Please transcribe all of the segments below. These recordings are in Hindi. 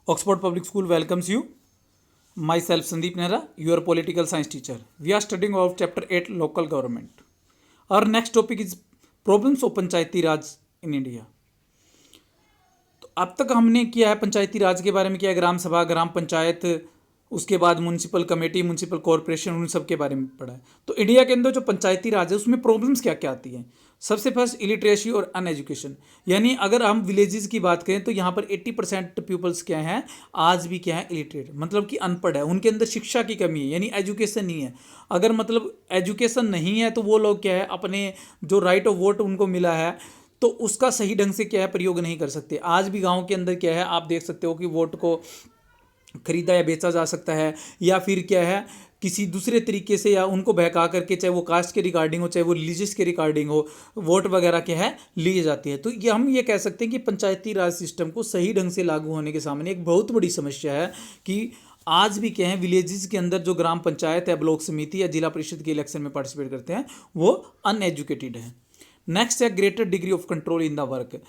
Oxford Public School welcomes you. Myself Sandeep Nehra, your political science teacher. We are studying about chapter 8 local government. Our next topic is problems of Panchayati Raj in India. तो अब तक हमने किया है पंचायती राज के बारे में, किया है ग्राम सभा, ग्राम पंचायत, उसके बाद म्यूनसिपल कमेटी, म्यूनसिपल कॉरपोरेशन, उन सब के बारे में पढ़ा है। तो इंडिया के अंदर जो पंचायती राज है उसमें प्रॉब्लम्स क्या क्या आती हैं। सबसे फर्स्ट इलिटरेसी और अनएजुकेशन, यानी अगर हम विलेजेस की बात करें तो यहाँ पर 80% पीपल्स क्या हैं, आज भी क्या है, इलिटरेट, मतलब कि अनपढ़ है, उनके अंदर शिक्षा की कमी है, यानी एजुकेशन नहीं है। अगर मतलब एजुकेशन नहीं है तो वो लोग क्या है, अपने जो राइट ऑफ वोट उनको मिला है तो उसका सही ढंग से क्या है प्रयोग नहीं कर सकते। आज भी गाँव के अंदर क्या है, आप देख सकते हो कि वोट को खरीदा या बेचा जा सकता है, या फिर क्या है किसी दूसरे तरीके से, या उनको बहका करके, चाहे वो कास्ट के रिगार्डिंग हो, चाहे वो रिलीजियस के रिगार्डिंग हो, वोट वगैरह क्या है लिए जाती है। तो ये हम ये कह सकते हैं कि पंचायती राज सिस्टम को सही ढंग से लागू होने के सामने एक बहुत बड़ी समस्या है कि आज भी क्या है विलेजेस के अंदर जो ग्राम पंचायत है, ब्लॉक समिति या जिला परिषद के इलेक्शन में पार्टिसिपेट करते हैं वो अनएजुकेटेड हैं। नेक्स्ट है greater degree of control in the work.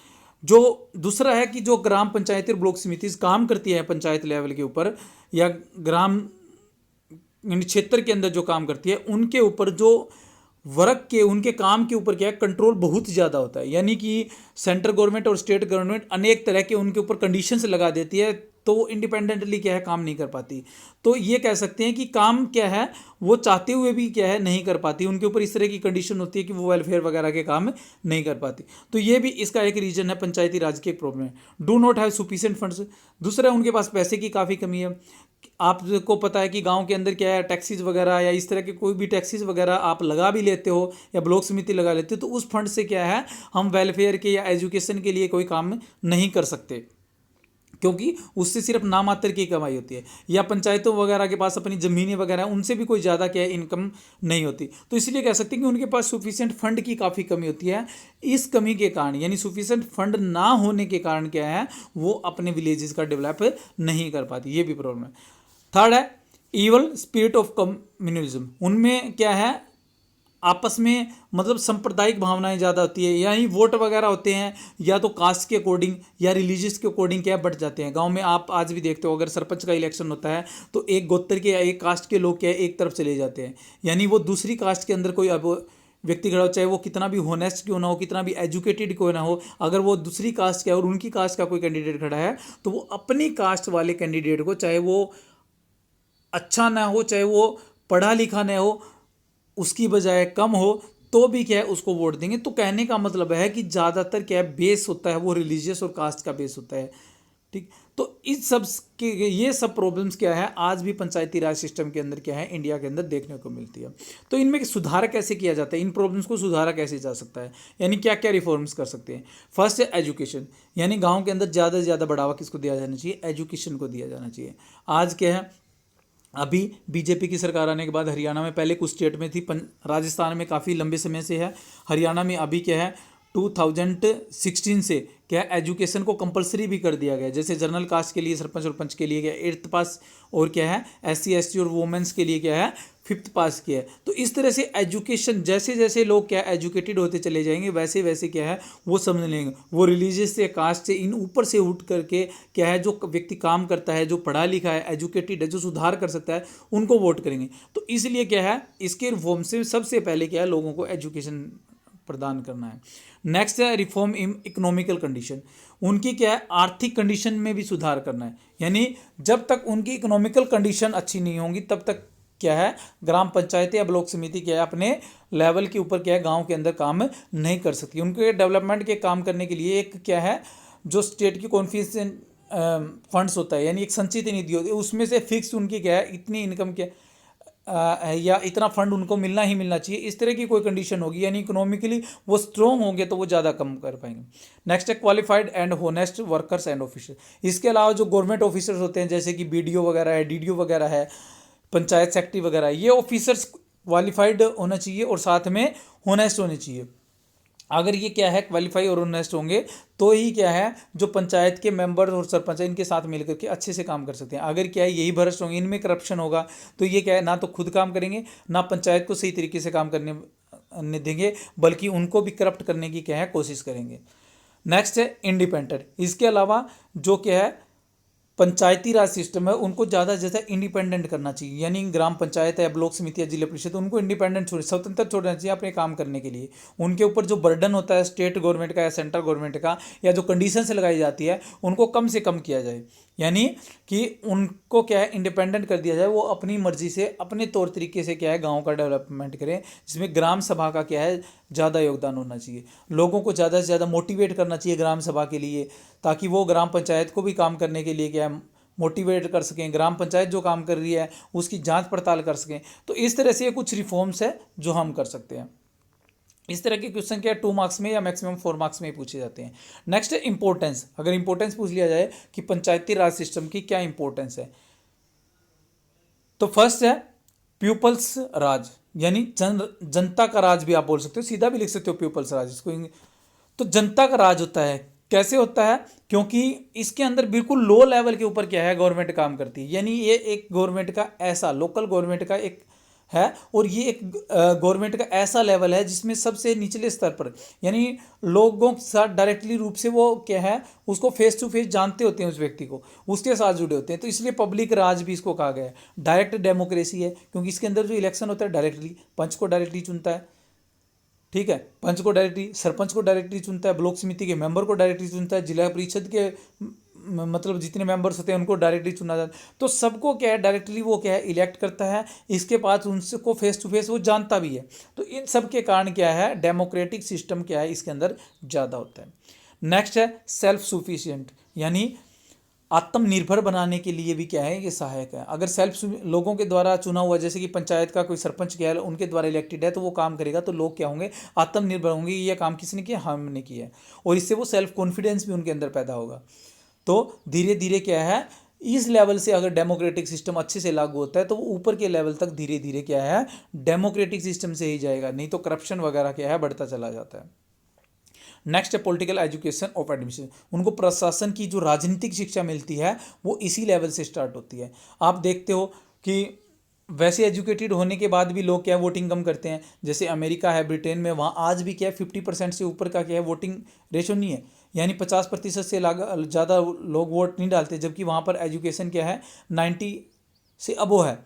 जो दूसरा है कि जो ग्राम पंचायती और ब्लॉक समिति काम करती है पंचायत लेवल के ऊपर या ग्राम क्षेत्र के अंदर जो काम करती है, उनके ऊपर जो वर्क के उनके काम के ऊपर क्या है कंट्रोल बहुत ज़्यादा होता है। यानी कि सेंट्रल गवर्नमेंट और स्टेट गवर्नमेंट अनेक तरह के उनके ऊपर कंडीशंस लगा देती है, तो वो इंडिपेंडेंटली क्या है काम नहीं कर पाती। तो ये कह सकते हैं कि काम क्या है वो चाहते हुए भी क्या है नहीं कर पाती, उनके ऊपर इस तरह की कंडीशन होती है कि वो वेलफेयर वगैरह के काम नहीं कर पाती। तो ये भी इसका एक रीजन है, पंचायती राज की एक प्रॉब्लम है। Do not have sufficient funds. दूसरा उनके पास पैसे की काफ़ी कमी है। आपको पता है कि गांव के अंदर क्या है टैक्सीज वगैरह या इस तरह के कोई भी टैक्सीज वगैरह आप लगा भी लेते हो या ब्लॉक समिति लगा लेते हो, तो उस फंड से क्या है हम वेलफेयर के या एजुकेशन के लिए कोई काम नहीं कर सकते, क्योंकि उससे सिर्फ नामात्र की कमाई होती है। या पंचायतों वगैरह के पास अपनी ज़मीनें वगैरह उनसे भी कोई ज़्यादा क्या है इनकम नहीं होती। तो इसलिए कह सकते हैं कि उनके पास सफिशिएंट फंड की काफ़ी कमी होती है। इस कमी के कारण यानी सफिशिएंट फंड ना होने के कारण क्या है वो अपने विलेजेस का डेवलप नहीं कर पाती, ये भी प्रॉब्लम है। थर्ड है ईवल स्पिरिट ऑफ कम्युनलिज्म। उनमें क्या है आपस में मतलब सांप्रदायिक भावनाएं ज़्यादा होती है, यानी वोट वगैरह होते हैं या तो कास्ट के अकॉर्डिंग या रिलीजियस के अकॉर्डिंग क्या बढ़ जाते हैं। गांव में आप आज भी देखते हो अगर सरपंच का इलेक्शन होता है तो एक गोत्र के या एक कास्ट के लोग क्या है एक तरफ चले जाते हैं, यानी वो दूसरी कास्ट के अंदर कोई अब व्यक्ति खड़ा हो, चाहे वो कितना भी होनेस्ट क्यों ना हो, कितना भी एजुकेटेड क्यों ना हो, अगर वो दूसरी कास्ट का और उनकी कास्ट का कोई कैंडिडेट खड़ा है तो वो अपनी कास्ट वाले कैंडिडेट को, चाहे वो अच्छा ना हो, चाहे वो पढ़ा लिखा ना हो, उसकी बजाय कम हो, तो भी क्या है उसको वोट देंगे। तो कहने का मतलब है कि ज़्यादातर क्या है बेस होता है वो रिलीजियस और कास्ट का बेस होता है। ठीक, तो इस सब के ये सब प्रॉब्लम्स क्या है आज भी पंचायती राज सिस्टम के अंदर क्या है इंडिया के अंदर देखने को मिलती है। तो इनमें सुधार कैसे किया जाता है, इन प्रॉब्लम्स को सुधारा कैसे जा सकता है, यानी क्या क्या रिफॉर्म्स कर सकते हैं। फर्स्ट है एजुकेशन, यानी गाँव के अंदर ज़्यादा से ज़्यादा बढ़ावा किसको दिया जाना चाहिए, एजुकेशन को दिया जाना चाहिए। आज क्या है अभी बीजेपी की सरकार आने के बाद हरियाणा में पहले कुछ स्टेट में थी, राजस्थान में काफ़ी लंबे समय से है, हरियाणा में अभी क्या है 2016 से क्या है एजुकेशन को कंपलसरी भी कर दिया गया। जैसे जनरल कास्ट के लिए सरपंच और पंच के लिए क्या है 8th पास, और क्या है SC ST और वुमेन्स के लिए क्या है 5th पास किया है। तो इस तरह से एजुकेशन जैसे जैसे लोग क्या एजुकेटेड होते चले जाएंगे वैसे वैसे क्या है वो समझ लेंगे, वो रिलीजियस से कास्ट से इन ऊपर से उठ करके क्या है जो व्यक्ति काम करता है, जो पढ़ा लिखा है, एजुकेटेड है, जो सुधार कर सकता है, उनको वोट करेंगे। तो इसलिए क्या है इसके रिफॉर्म से सबसे पहले क्या है लोगों को एजुकेशन प्रदान करना है। नेक्स्ट है रिफॉर्म इन इकोनॉमिकल कंडीशन, उनकी क्या है आर्थिक कंडीशन में भी सुधार करना है। यानी जब तक उनकी इकोनॉमिकल कंडीशन अच्छी नहीं होंगी तब तक क्या है ग्राम पंचायत या ब्लॉक समिति क्या है अपने लेवल के ऊपर क्या है गांव के अंदर काम नहीं कर सकती। उनके डेवलपमेंट के काम करने के लिए एक क्या है जो स्टेट की कॉन्फिडेंस फंड्स होता है, यानी एक संचित निधि होती है, उसमें से फिक्स उनकी क्या है इतनी इनकम क्या या इतना फंड उनको मिलना ही मिलना चाहिए, इस तरह की कोई कंडीशन होगी, यानी इकोनॉमिकली वो स्ट्रॉन्ग होंगे तो वो ज़्यादा कम कर पाएंगे। नेक्स्ट है qualified and honest workers and officer. इसके अलावा जो गवर्नमेंट ऑफिसर्स होते हैं जैसे कि BDO वगैरह है, DDO वगैरह है, पंचायत सेक्रेटरी वगैरह, ये ऑफिसर्स क्वालिफाइड होना चाहिए और साथ में होनेस्ट होने चाहिए। अगर ये क्या है क्वालिफाई और ऑनेस्ट होंगे तो ही क्या है जो पंचायत के मेंबर और सरपंच है इनके साथ मिलकर के अच्छे से काम कर सकते हैं। अगर क्या है यही भ्रष्ट होंगे, इनमें करप्शन होगा, तो ये क्या है ना तो खुद काम करेंगे ना पंचायत को सही तरीके से काम करने देंगे, बल्कि उनको भी करप्ट करने की क्या है कोशिश करेंगे। नेक्स्ट है इंडिपेंडेंट। इसके अलावा जो क्या है पंचायती राज सिस्टम है उनको ज़्यादा से ज़्यादा इंडिपेंडेंट करना चाहिए, यानी ग्राम पंचायत है, ब्लॉक समिति या जिला परिषद, उनको इंडिपेंडेंट स्वतंत्र छोड़ना चाहिए अपने काम करने के लिए। उनके ऊपर जो बर्डन होता है स्टेट गवर्नमेंट का या सेंट्रल गवर्नमेंट का, या जो कंडीशंस लगाई जाती है उनको कम से कम किया जाए, यानी कि उनको क्या है इंडिपेंडेंट कर दिया जाए, वो अपनी मर्जी से अपने तौर तरीके से क्या है गाँव का डेवलपमेंट करें, जिसमें ग्राम सभा का क्या है ज़्यादा योगदान होना चाहिए। लोगों को ज़्यादा से ज़्यादा मोटिवेट करना चाहिए ग्राम सभा के लिए, ताकि वो ग्राम पंचायत को भी काम करने के लिए क्या है मोटिवेट कर सकें, ग्राम पंचायत जो काम कर रही है उसकी जांच पड़ताल कर सकें। तो इस तरह से ये कुछ रिफॉर्म्स है जो हम कर सकते हैं। इस तरह के क्वेश्चन क्या 2 मार्क्स में या मैक्सिमम 4 मार्क्स में पूछे जाते हैं। नेक्स्ट है इंपॉर्टेंस। अगर इंपॉर्टेंस पूछ लिया जाए कि पंचायती राज सिस्टम की क्या इंपॉर्टेंस है, तो फर्स्ट है पीपल्स राज, यानी जनता का राज भी आप बोल सकते हो, सीधा भी लिख सकते हो पीपल्स राज इसको। तो जनता का राज होता है, कैसे होता है, क्योंकि इसके अंदर बिल्कुल लो लेवल के ऊपर क्या है गवर्नमेंट काम करती है, यानी ये एक गवर्नमेंट का ऐसा लोकल गवर्नमेंट का एक है, और ये एक गवर्नमेंट का ऐसा लेवल है जिसमें सबसे निचले स्तर पर, यानी लोगों के साथ डायरेक्टली रूप से वो क्या है उसको फेस टू फेस जानते होते हैं, उस व्यक्ति को उसके साथ जुड़े होते हैं, तो इसलिए पब्लिक राज भी इसको कहा गया है। डायरेक्ट डेमोक्रेसी है, क्योंकि इसके अंदर जो इलेक्शन होता है डायरेक्टली पंच को डायरेक्टली चुनता है, ठीक है, पंच को डायरेक्टली, सरपंच को डायरेक्टली चुनता है, ब्लॉक समिति के मेंबर को डायरेक्टली चुनता है, जिला परिषद के मतलब जितने मेंबर्स होते हैं उनको डायरेक्टली चुना जाता है। तो सबको क्या है डायरेक्टली वो क्या है इलेक्ट करता है, इसके बाद उनको फेस टू फेस वो जानता भी है। तो इन सब के कारण क्या है डेमोक्रेटिक सिस्टम क्या है इसके अंदर ज़्यादा होता है। नेक्स्ट है सेल्फ सफिशिएंट, यानी आत्मनिर्भर बनाने के लिए भी क्या है ये सहायक है। अगर लोगों के द्वारा चुना हुआ, जैसे कि पंचायत का कोई सरपंच क्या है उनके द्वारा इलेक्टेड है, तो वो काम करेगा तो लोग क्या होंगे आत्मनिर्भर होंगे, ये काम किसने किया हमने किया है, और इससे वो सेल्फ कॉन्फिडेंस भी उनके अंदर पैदा होगा। तो धीरे धीरे क्या है इस लेवल से अगर डेमोक्रेटिक सिस्टम अच्छे से लागू होता है तो वो ऊपर के लेवल तक धीरे धीरे क्या है डेमोक्रेटिक सिस्टम से ही जाएगा, नहीं तो करप्शन वगैरह क्या है बढ़ता चला जाता है। नेक्स्ट है पॉलिटिकल एजुकेशन ऑफ एडमिशन, उनको प्रशासन की जो राजनीतिक शिक्षा मिलती है वो इसी लेवल से स्टार्ट होती है। आप देखते हो कि वैसे एजुकेटेड होने के बाद भी लोग क्या है वोटिंग कम करते हैं, जैसे अमेरिका है, ब्रिटेन में, वहाँ आज भी क्या है 50% से ऊपर का क्या है वोटिंग रेशो नहीं है, यानी 50% से ज़्यादा लोग वोट नहीं डालते, जबकि वहाँ पर एजुकेशन क्या है 90 से अबो है।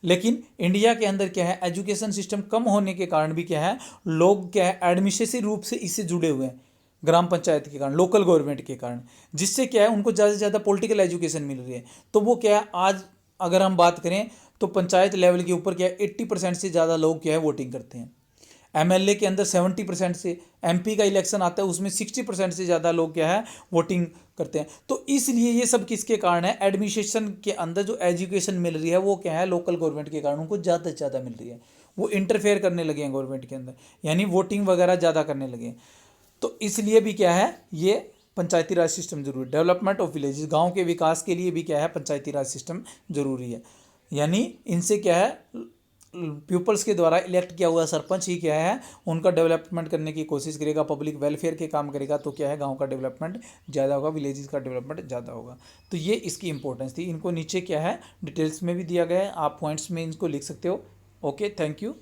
लेकिन इंडिया के अंदर क्या है एजुकेशन सिस्टम कम होने के कारण भी क्या है लोग क्या है एडमिनिस्ट्रेटिव रूप से इससे जुड़े हुए हैं ग्राम पंचायत के कारण, लोकल गवर्नमेंट के कारण, जिससे क्या है उनको ज़्यादा से ज़्यादा पॉलिटिकल एजुकेशन मिल रही है। तो वो क्या है आज अगर हम बात करें तो पंचायत लेवल के ऊपर क्या है 80% से ज़्यादा लोग क्या है वोटिंग करते हैं। एमएलए के अंदर 70% से, एमपी का इलेक्शन आता है उसमें 60% से ज़्यादा लोग क्या है वोटिंग करते हैं। तो इसलिए ये सब किसके कारण है एडमिनिस्ट्रेशन के अंदर जो एजुकेशन मिल रही है वो क्या है लोकल गवर्नमेंट के कारण उनको ज़्यादा से ज़्यादा मिल रही है, वो इंटरफेयर करने लगे हैं गवर्नमेंट के अंदर, यानी वोटिंग वगैरह ज़्यादा करने लगे हैं। तो इसलिए भी क्या है ये पंचायती राज सिस्टम जरूरी, डेवलपमेंट ऑफ विलेजेस, गांव के विकास के लिए भी क्या है पंचायती राज सिस्टम जरूरी है। यानी इनसे क्या है पीपल्स के द्वारा इलेक्ट किया हुआ सरपंच ही क्या है उनका डेवलपमेंट करने की कोशिश करेगा, पब्लिक वेलफेयर के काम करेगा, तो क्या है गांव का डेवलपमेंट ज़्यादा होगा, विलेजेस का डेवलपमेंट ज़्यादा होगा। तो ये इसकी इंपॉर्टेंस थी। इनको नीचे क्या है डिटेल्स में भी दिया गया है, आप पॉइंट्स में इनको लिख सकते हो। Okay, thank you.